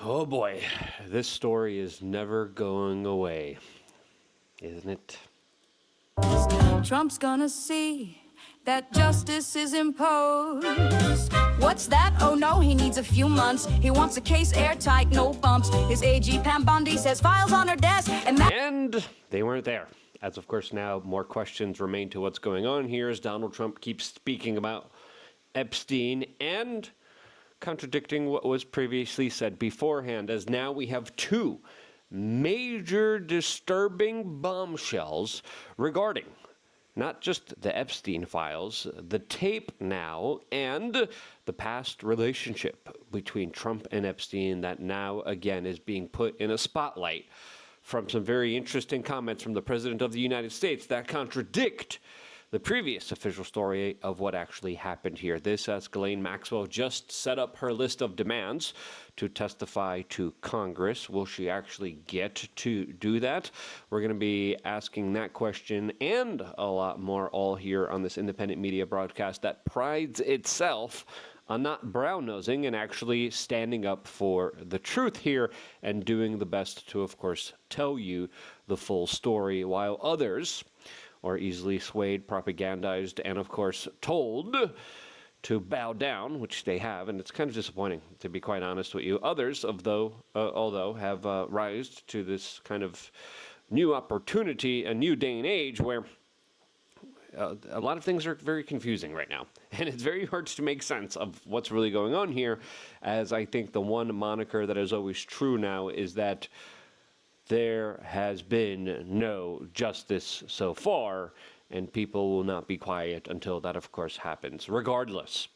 Oh boy, this story is never going away, isn't it? Trump's gonna see that justice is imposed. What's that? Oh no, he needs a few months. He wants a case airtight, no bumps. His AG Pam Bondi says files on her desk, and they weren't there. As of course now more questions remain to what's going on here as Donald Trump keeps speaking about Epstein and contradicting what was previously said beforehand, as now we have two major disturbing bombshells regarding not just the Epstein files, the tape now, and the past relationship between Trump and Epstein that now again is being put in a spotlight from some very interesting comments from the President of the United States that contradict the previous official story of what actually happened here. This as Ghislaine Maxwell just set up her list of demands to testify to Congress. Will she actually get to do that? We're going to be asking that question and a lot more all here on this independent media broadcast that prides itself on not brown-nosing and actually standing up for the truth here and doing the best to, of course, tell you the full story, while others are easily swayed, propagandized, and of course told to bow down, which they have, and it's kind of disappointing, to be quite honest with you. Others, although have rised to this kind of new opportunity, a new day and age where a lot of things are very confusing right now, and it's very hard to make sense of what's really going on here, as I think the one moniker that is always true now is that there has been no justice so far, and people will not be quiet until that, of course, happens, regardless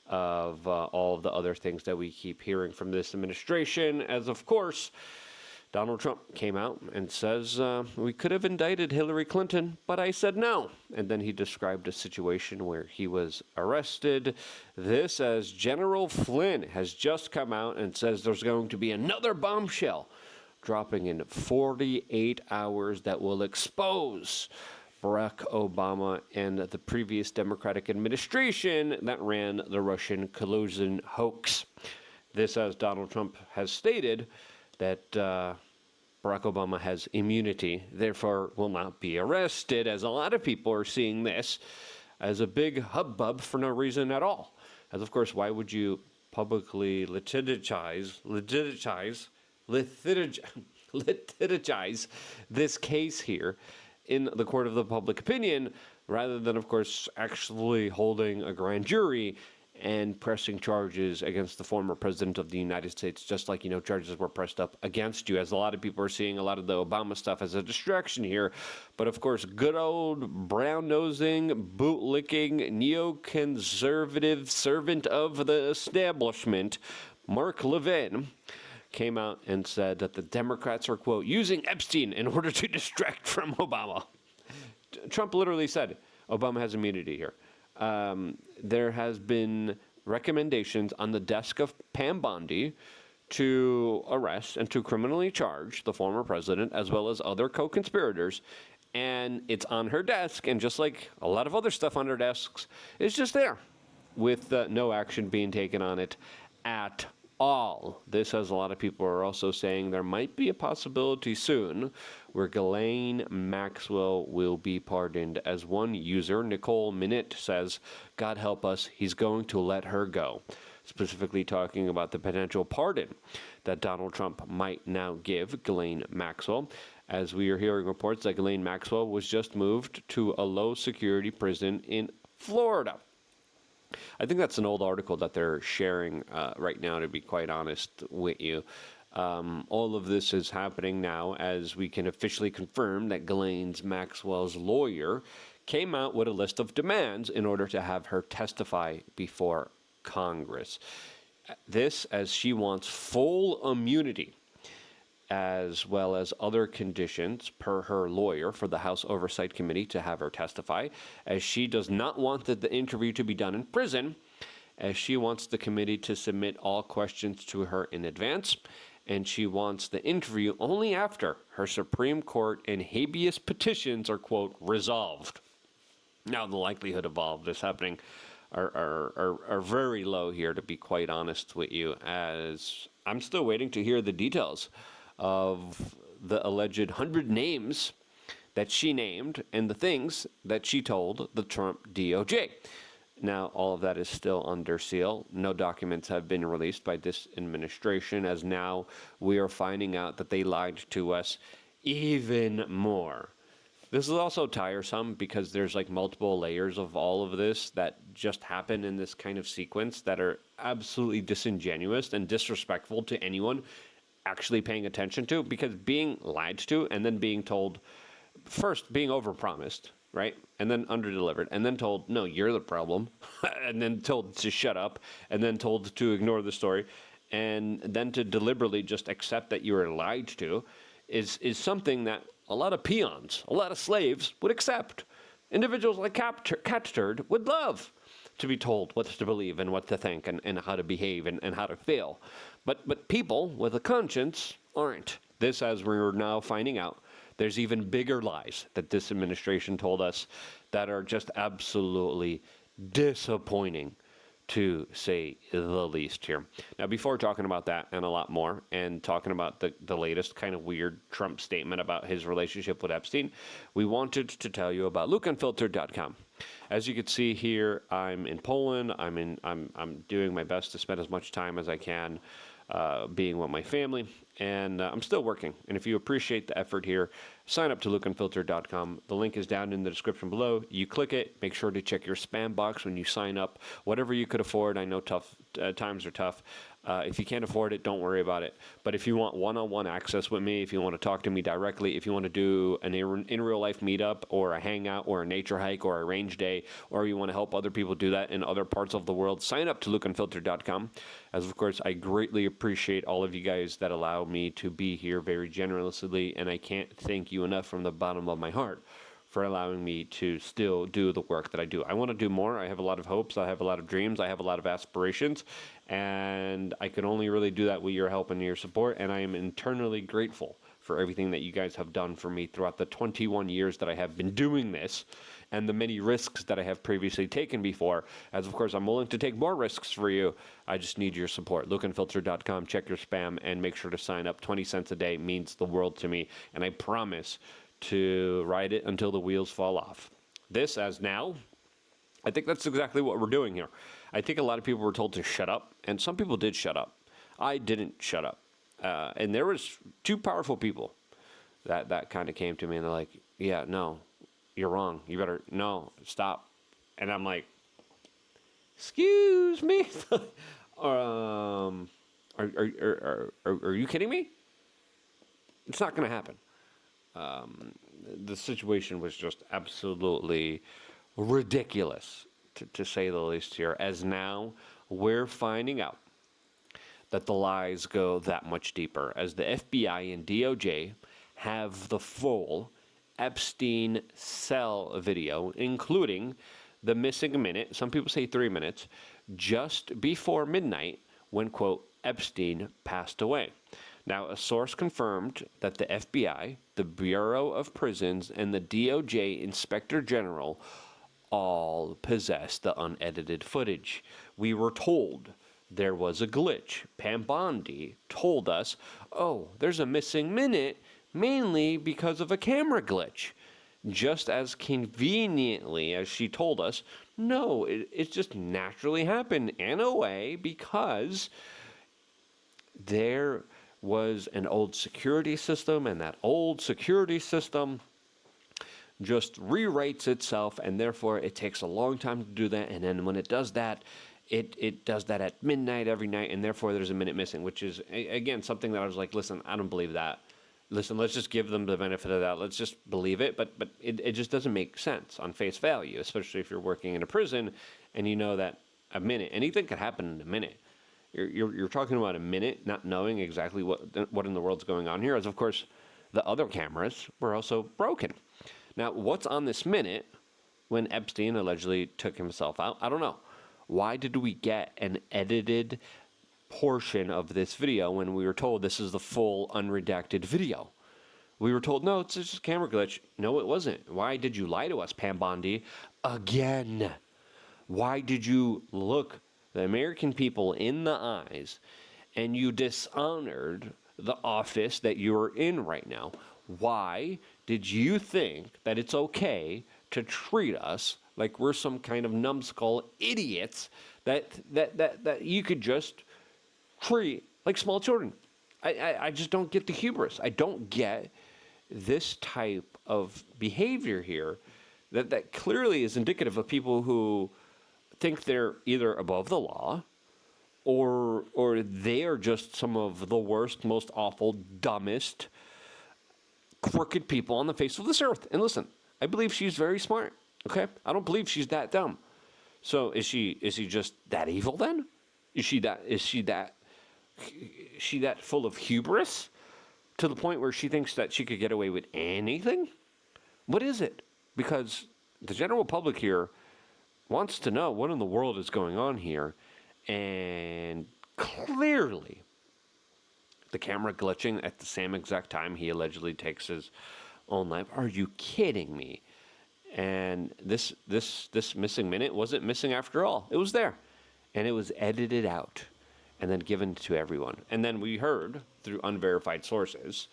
of all of the other things that we keep hearing from this administration, as, of course, Donald Trump came out and says, we could have indicted Hillary Clinton, but I said no. And then he described a situation where he was arrested. This as General Flynn has just come out and says there's going to be another bombshell dropping in 48 hours that will expose Barack Obama and the previous Democratic administration that ran the Russian collusion hoax. This as Donald Trump has stated that Barack Obama has immunity, therefore will not be arrested, as a lot of people are seeing this as a big hubbub for no reason at all. As of course, why would you publicly litigize this case here in the court of the public opinion, rather than, of course, actually holding a grand jury and pressing charges against the former president of the United States, just like, charges were pressed up against you, as a lot of people are seeing a lot of the Obama stuff as a distraction here. But, of course, good old brown-nosing, bootlicking, neoconservative servant of the establishment, Mark Levin, came out and said that the Democrats are, quote, using Epstein in order to distract from Obama. Trump literally said Obama has immunity here. There has been recommendations on the desk of Pam Bondi to arrest and to criminally charge the former president as well as other co-conspirators. And it's on her desk, and just like a lot of other stuff on her desks, it's just there with no action being taken on it at all. This, as a lot of people are also saying, there might be a possibility soon where Ghislaine Maxwell will be pardoned. As one user, Nicole Minute, says, God help us, he's going to let her go. Specifically talking about the potential pardon that Donald Trump might now give Ghislaine Maxwell, as we are hearing reports that Ghislaine Maxwell was just moved to a low-security prison in Florida. I think that's an old article that they're sharing right now, to be quite honest with you. All of this is happening now as we can officially confirm that Ghislaine Maxwell's lawyer came out with a list of demands in order to have her testify before Congress. This as she wants full immunity, as well as other conditions per her lawyer for the House Oversight Committee to have her testify, as she does not want the interview to be done in prison, as she wants the committee to submit all questions to her in advance, and she wants the interview only after her Supreme Court and habeas petitions are, quote, resolved. Now, the likelihood of all of this happening are very low here, to be quite honest with you, as I'm still waiting to hear the details of the alleged 100 names that she named and the things that she told the Trump DOJ. Now, all of that is still under seal. No documents have been released by this administration, as now we are finding out that they lied to us even more. This is also tiresome because there's like multiple layers of all of this that just happen in this kind of sequence that are absolutely disingenuous and disrespectful to anyone actually paying attention to, because being lied to and then being told, first being overpromised, right? And then underdelivered, and then told, no, you're the problem, and then told to shut up, and then told to ignore the story, and then to deliberately just accept that you were lied to is something that a lot of peons, a lot of slaves would accept. Individuals like Cat Turd would love to be told what to believe and what to think and how to behave and how to feel. But people with a conscience aren't. This, as we're now finding out, there's even bigger lies that this administration told us that are just absolutely disappointing, to say the least here. Now, before talking about that and a lot more, and talking about the latest kind of weird Trump statement about his relationship with Epstein, we wanted to tell you about LukeUnfiltered.com. As you can see here, I'm in Poland. I'm doing my best to spend as much time as I can being with my family, and I'm still working. And if you appreciate the effort here, sign up to LukeUnfiltered.com. The link is down in the description below. You click it. Make sure to check your spam box when you sign up. Whatever you could afford. I know tough times are tough. If you can't afford it, don't worry about it. But if you want one-on-one access with me, if you want to talk to me directly, if you want to do an in real life meetup or a hangout or a nature hike or a range day, or you want to help other people do that in other parts of the world, sign up to LukeUnfiltered.com. As of course, I greatly appreciate all of you guys that allow me to be here very generously, and I can't thank you enough from the bottom of my heart for allowing me to still do the work that I do. I want to do more. I have a lot of hopes. I have a lot of dreams. I have a lot of aspirations. And I can only really do that with your help and your support. And I am eternally grateful for everything that you guys have done for me throughout the 21 years that I have been doing this, and the many risks that I have previously taken before. As of course, I'm willing to take more risks for you. I just need your support. LukeUnfiltered.com. Check your spam and make sure to sign up. 20 cents a day means the world to me. And I promise to ride it until the wheels fall off. This, as now, I think that's exactly what we're doing here. I think a lot of people were told to shut up, and some people did shut up. I didn't shut up. And there was two powerful people that kind of came to me, and they're like, yeah, no, you're wrong. You better, no, stop. And I'm like, excuse me? Are you kidding me? It's not going to happen. The situation was just absolutely ridiculous, to say the least here, as now we're finding out that the lies go that much deeper, as the FBI and DOJ have the full Epstein cell video, including the missing minute, some people say 3 minutes, just before midnight when, quote, Epstein passed away. Now, a source confirmed that the FBI, the Bureau of Prisons, and the DOJ Inspector General all possess the unedited footage. We were told there was a glitch. Pam Bondi told us, oh, there's a missing minute, mainly because of a camera glitch. Just as conveniently as she told us, no, it just naturally happened in a way because there was an old security system, and that old security system just rewrites itself, and therefore it takes a long time to do that, and then when it does that, it does that at midnight every night, and therefore there's a minute missing, which is, again, something that I was like, listen, I don't believe that. Listen, let's just give them the benefit of that. Let's just believe it, but it just doesn't make sense on face value, especially if you're working in a prison and you know that a minute, anything could happen in a minute. You're talking about a minute, not knowing exactly what in the world's going on here, as of course the other cameras were also broken. Now, what's on this minute when Epstein allegedly took himself out? I don't know. Why did we get an edited portion of this video when we were told this is the full unredacted video? We were told, no, it's just a camera glitch. No, it wasn't. Why did you lie to us, Pam Bondi? Again. Why did you look the American people in the eyes and you dishonored the office that you're in right now. Why did you think that it's okay to treat us like we're some kind of numbskull idiots that you could just treat like small children? I just don't get the hubris. I don't get this type of behavior here that clearly is indicative of people who think they're either above the law or they are just some of the worst, most awful, dumbest, crooked people on the face of this earth. And listen, I believe she's very smart, okay? I don't believe she's that dumb. So is she just that evil then? Is she that full of hubris to the point where she thinks that she could get away with anything? What is it? Because the general public here wants to know what in the world is going on here, and clearly the camera glitching at the same exact time he allegedly takes his own life. Are you kidding me? And this missing minute wasn't missing after all. It was there, and it was edited out and then given to everyone. And then we heard through unverified sources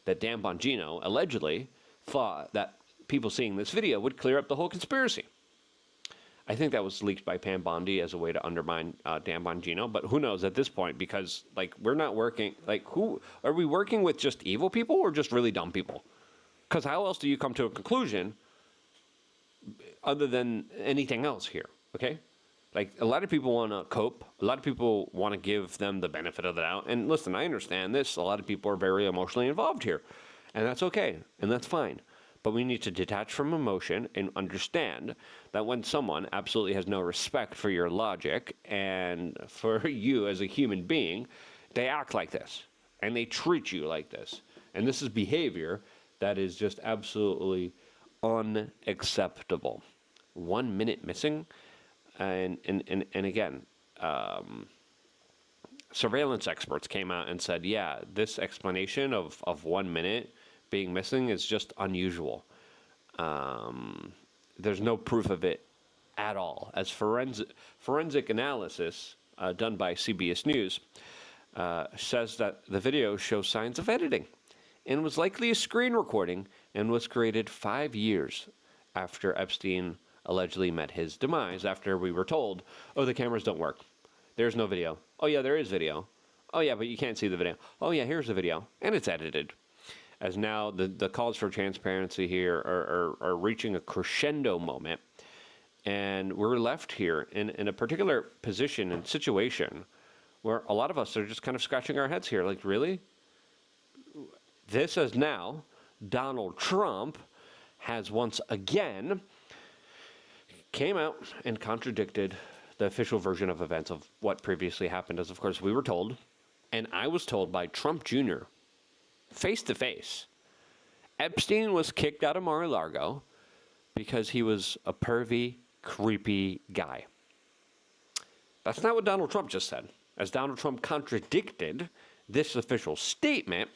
that Dan Bongino allegedly thought that people seeing this video would clear up the whole conspiracy. I think that was leaked by Pam Bondi as a way to undermine Dan Bongino, but who knows at this point, because we're not working, who are we working with? Just evil people or just really dumb people? Because how else do you come to a conclusion other than anything else here? Okay, a lot of people want to cope, a lot of people want to give them the benefit of the doubt, and listen, I understand this, a lot of people are very emotionally involved here, and that's okay, and that's fine. But we need to detach from emotion and understand that when someone absolutely has no respect for your logic and for you as a human being, they act like this and they treat you like this. And this is behavior that is just absolutely unacceptable. 1 minute missing. And again, surveillance experts came out and said, yeah, this explanation of 1 minute being missing is just unusual. There's no proof of it at all. As forensic analysis done by CBS News says that the video shows signs of editing and was likely a screen recording and was created 5 years after Epstein allegedly met his demise, after we were told, oh, the cameras don't work. There's no video. Oh, yeah, there is video. Oh, yeah, but you can't see the video. Oh, yeah, here's the video. And it's edited. As now the calls for transparency here are reaching a crescendo moment. And we're left here in a particular position and situation where a lot of us are just kind of scratching our heads here. Like, really? This is now Donald Trump has once again came out and contradicted the official version of events of what previously happened. As, of course, we were told, and I was told by Trump Jr., face to face, Epstein was kicked out of Mar-a-Lago because he was a pervy, creepy guy. That's not what Donald Trump just said, as Donald Trump contradicted this official statement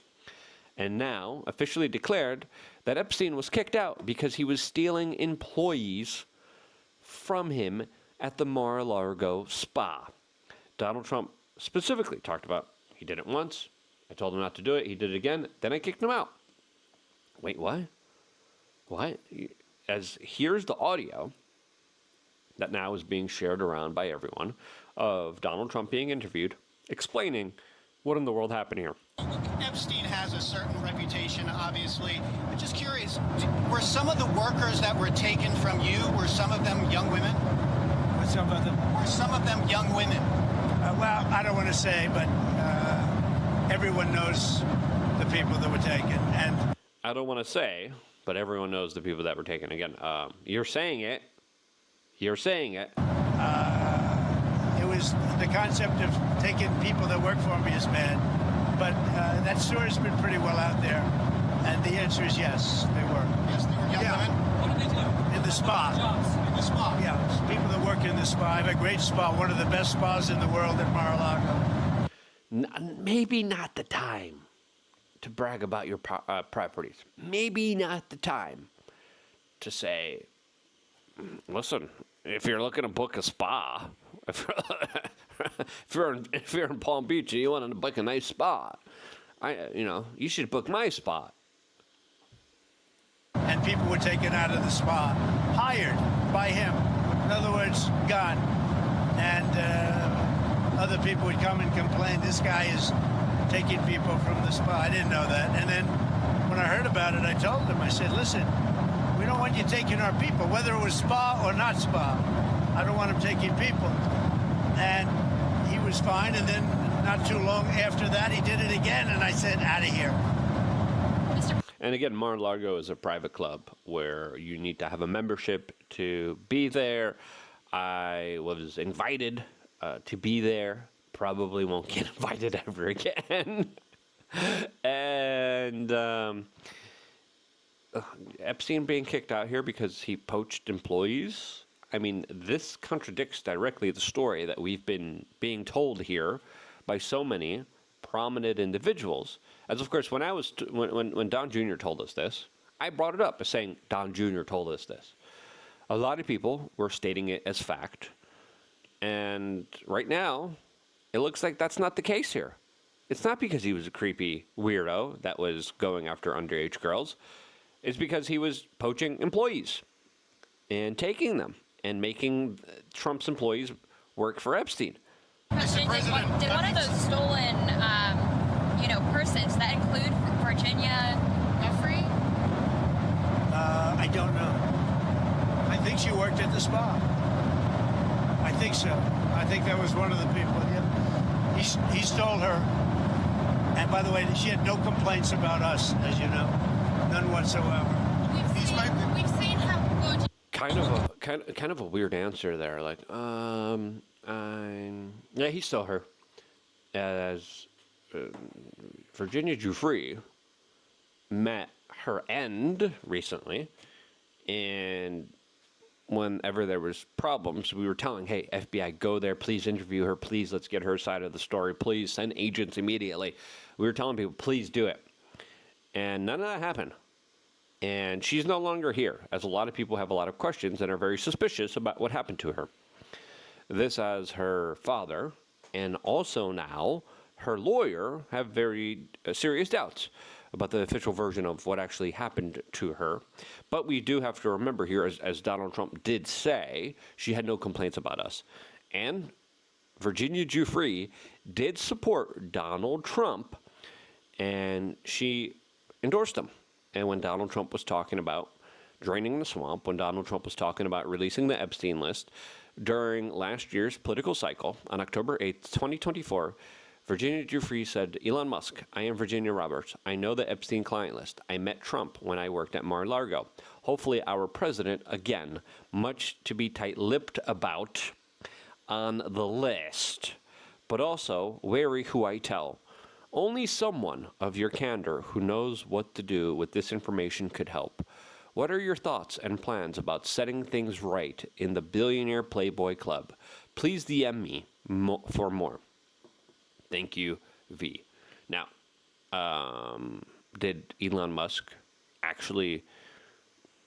and now officially declared that Epstein was kicked out because he was stealing employees from him at the Mar-a-Lago spa. Donald Trump specifically talked about he did it once, I told him not to do it, he did it again, then I kicked him out. Wait, what? What? As here's the audio that now is being shared around by everyone of Donald Trump being interviewed, explaining what in the world happened here. Epstein has a certain reputation, obviously. I'm just curious, were some of the workers that were taken from you, were some of them young women? Were some of them young women? Well, I don't want to say, but everyone knows the people that were taken. And I don't want to say, but everyone knows the people that were taken. Again, you're saying it. You're saying it. It was the concept of taking people that work for me is bad. But that story's been pretty well out there. And the answer is yes, they were. Yes, they were young women? What did they do? In the spa. In the spa? Yeah, people that work in the spa. I have a great spa, one of the best spas in the world at Mar-a-Lago. Maybe not the time to brag about your properties. Maybe not the time to say, listen, if you're looking to book a spa, if you're in Palm Beach and you want to book a nice spot, you should book my spot. And people were taken out of the spa, hired by him. In other words, gone. And other people would come and complain, this guy is taking people from the spa. I didn't know that. And then when I heard about it, I told him, I said, listen, we don't want you taking our people, whether it was spa or not spa. I don't want him taking people. And he was fine. And then not too long after that, he did it again. And I said, out of here. And again, Mar-a-Lago is a private club where you need to have a membership to be there. I was invited to be there. Probably won't get invited ever again. And Epstein being kicked out here because he poached employees. I mean, this contradicts directly the story that we've been being told here by so many prominent individuals. As of course, when Don Jr. told us this, I brought it up as saying Don Jr. told us this. A lot of people were stating it as fact, and right now, it looks like that's not the case here. It's not because he was a creepy weirdo that was going after underage girls. It's because he was poaching employees and taking them and making Trump's employees work for Epstein. Did one of those stolen, persons that include Virginia Giuffre? I don't know. I think she worked at the spa. I think so. I think that was one of the people. Yeah. He stole her. And by the way, she had no complaints about us, as you know, none whatsoever. We've seen how good. Kind of a weird answer there. Like, yeah, he stole her. As Virginia Giuffre met her end recently, and whenever there was problems, we were telling, hey, FBI, go there, please interview her, please, let's get her side of the story, please send agents immediately. We were telling people, please do it. And none of that happened. And she's no longer here, as a lot of people have a lot of questions and are very suspicious about what happened to her. This as her father, and also now her lawyer, have very serious doubts about the official version of what actually happened to her. But we do have to remember here, as Donald Trump did say, she had no complaints about us. And Virginia Giuffre did support Donald Trump, and she endorsed him. And when Donald Trump was talking about draining the swamp, when Donald Trump was talking about releasing the Epstein list, during last year's political cycle, on October 8th, 2024, Virginia Giuffre said, Elon Musk, I am Virginia Roberts. I know the Epstein client list. I met Trump when I worked at Mar-a-Lago. Hopefully our president, again, much to be tight-lipped about on the list. But also, wary who I tell. Only someone of your candor who knows what to do with this information could help. What are your thoughts and plans about setting things right in the Billionaire Playboy Club? Please DM me for more. Thank you, V. Now, did Elon Musk actually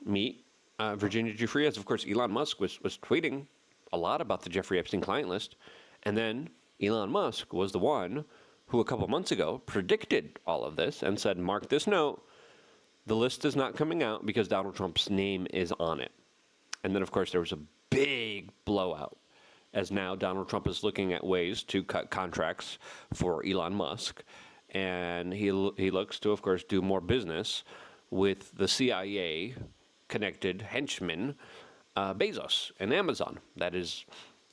meet Virginia Giuffre? As of course, Elon Musk was tweeting a lot about the Jeffrey Epstein client list. And then Elon Musk was the one who a couple months ago predicted all of this and said, mark this note, the list is not coming out because Donald Trump's name is on it. And then, of course, there was a big blowout, as now Donald Trump is looking at ways to cut contracts for Elon Musk. And he looks to, of course, do more business with the CIA-connected henchman, Bezos, and Amazon. That is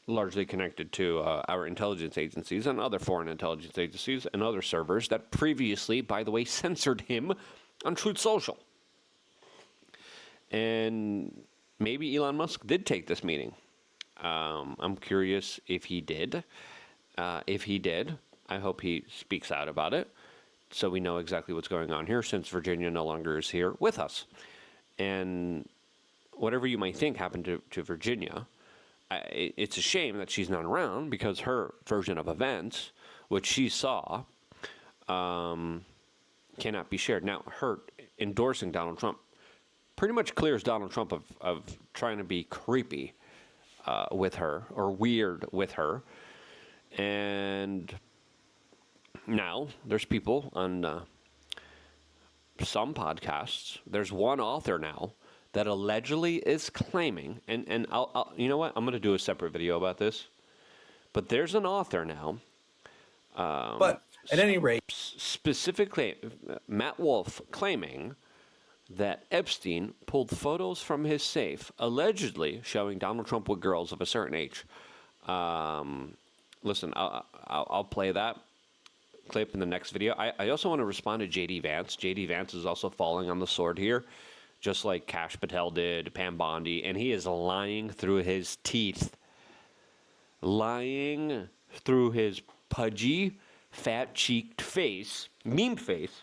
largely connected to our intelligence agencies and other foreign intelligence agencies and other servers that previously, by the way, censored him on Truth Social. And maybe Elon Musk did take this meeting. I'm curious if he did. If he did, I hope he speaks out about it so we know exactly what's going on here, since Virginia no longer is here with us. And whatever you might think happened to Virginia, it's a shame that she's not around, because her version of events, which she saw, cannot be shared. Now, her endorsing Donald Trump pretty much clears Donald Trump of trying to be creepy with her, or weird with her. And now there's people on some podcasts. There's one author now that allegedly is claiming, and I'll you know what? I'm going to do a separate video about this. But there's an author now. But at any rate, Specifically, Matt Wolf claiming that Epstein pulled photos from his safe, allegedly showing Donald Trump with girls of a certain age. Listen, I'll play that clip in the next video. I also want to respond to J.D. Vance. J.D. Vance is also falling on the sword here, just like Kash Patel did, Pam Bondi, and he is lying through his teeth. Lying through his pudgy, fat-cheeked face, meme face,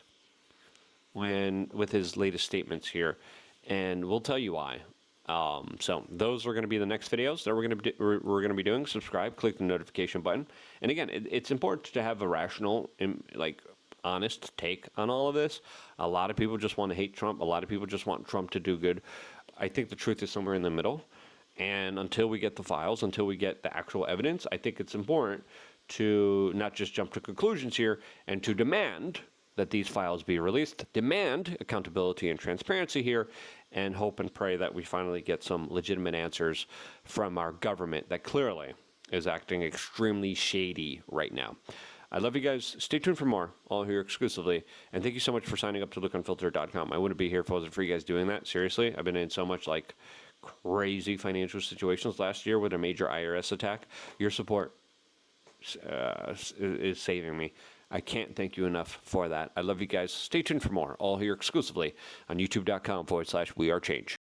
with his latest statements here, and we'll tell you why. So those are going to be the next videos that we're going to be doing. Subscribe, click the notification button, and again, it's important to have a rational, honest take on all of this. A lot of people just want to hate Trump. A lot of people just want Trump to do good. I think the truth is somewhere in the middle. And until we get the files, until we get the actual evidence, I think it's important to not just jump to conclusions here and to demand that these files be released, demand accountability and transparency here, and hope and pray that we finally get some legitimate answers from our government that clearly is acting extremely shady right now. I love you guys. Stay tuned for more, all here exclusively. And thank you so much for signing up to lookunfiltered.com. I wouldn't be here if it wasn't for you guys doing that. Seriously, I've been in so much crazy financial situations last year with a major IRS attack. Your support is saving me. I can't thank you enough for that. I love you guys. Stay tuned for more, all here exclusively on youtube.com/wearechange.